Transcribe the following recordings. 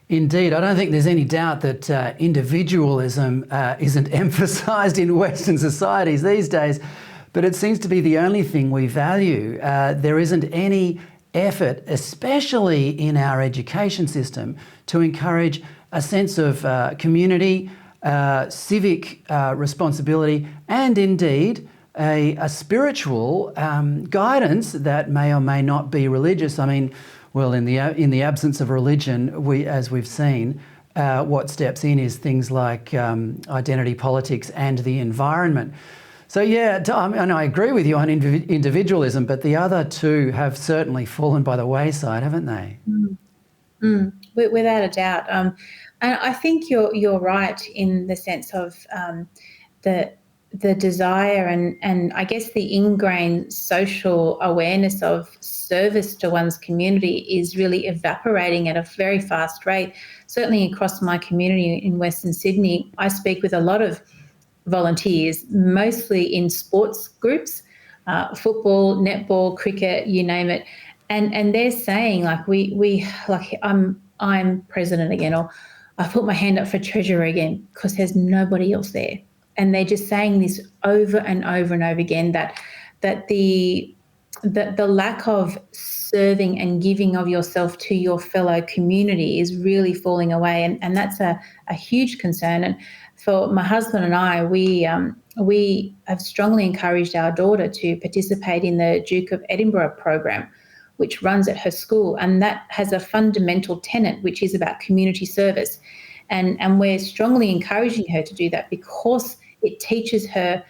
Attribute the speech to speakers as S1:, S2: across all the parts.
S1: Indeed, I don't think there's any doubt that individualism isn't emphasised in Western societies these days, but it seems to be the only thing we value. There isn't any effort, especially in our education system, to encourage a sense of community, civic responsibility, and indeed a spiritual guidance that may or may not be religious. I mean, well, in the absence of religion, as we've seen, what steps in is things like identity politics and the environment. So yeah, and I agree with you on individualism, but the other two have certainly fallen by the wayside, haven't they?
S2: Without a doubt. And I think you're right in the sense of the desire and I guess the ingrained social awareness of service to one's community is really evaporating at a very fast rate. Certainly across my community in Western Sydney, I speak with a lot of volunteers, mostly in sports groups, football, netball, cricket, you name it. And they're saying I'm president again, or I put my hand up for treasurer again because there's nobody else there. And they're just saying this over and over and over again, that the lack of serving and giving of yourself to your fellow community is really falling away. And that's a huge concern. And for my husband and I, we have strongly encouraged our daughter to participate in the Duke of Edinburgh program, which runs at her school. And that has a fundamental tenet, which is about community service. And we're strongly encouraging her to do that because it teaches her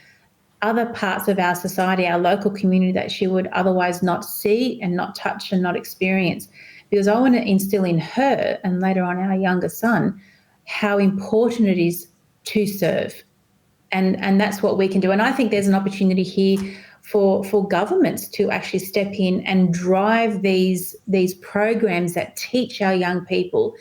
S2: other parts of our society, our local community that she would otherwise not see and not touch and not experience. Because I want to instill in her and later on our younger son how important it is to serve. And that's what we can do. And I think there's an opportunity here for governments to actually step in and drive these programs that teach our young people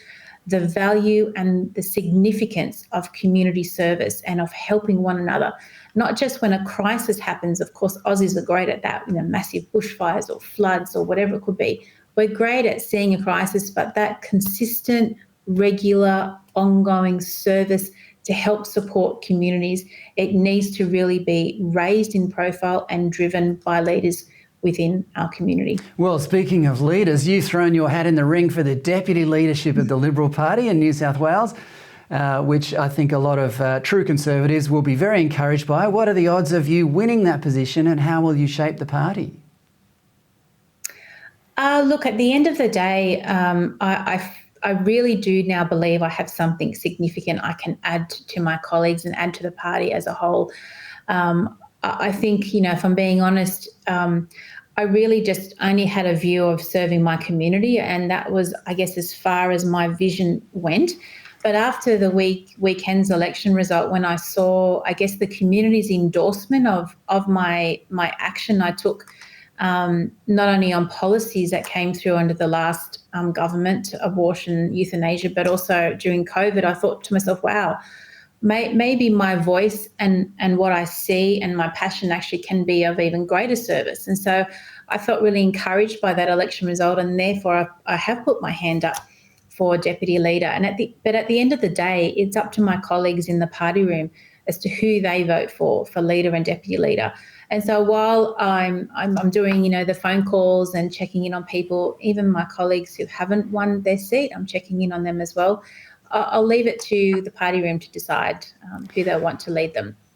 S2: the value and the significance of community service and of helping one another, not just when a crisis happens. Of course, Aussies are great at that, massive bushfires or floods or whatever it could be. We're great at seeing a crisis, but that consistent, regular, ongoing service to help support communities, it needs to really be raised in profile and driven by leaders within our community.
S1: Well, speaking of leaders, you've thrown your hat in the ring for the deputy leadership of the Liberal Party in New South Wales, which I think a lot of true Conservatives will be very encouraged by. What are the odds of you winning that position and how will you shape the party?
S2: Look, at the end of the day, I really do now believe I have something significant I can add to my colleagues and add to the party as a whole. I think, if I'm being honest, I really just only had a view of serving my community, and that was, I guess, as far as my vision went. But after the weekend's election result, when I saw, I guess, the community's endorsement of my action I took, not only on policies that came through under the last government, abortion, euthanasia, but also during COVID, I thought to myself, wow, maybe my voice and what I see and my passion actually can be of even greater service. And so I felt really encouraged by that election result, and therefore I have put my hand up for deputy leader. But at the end of the day, it's up to my colleagues in the party room as to who they vote for leader and deputy leader. And so while I'm doing, the phone calls and checking in on people, even my colleagues who haven't won their seat, I'm checking in on them as well. I'll leave it to the party room to decide who they want to lead them.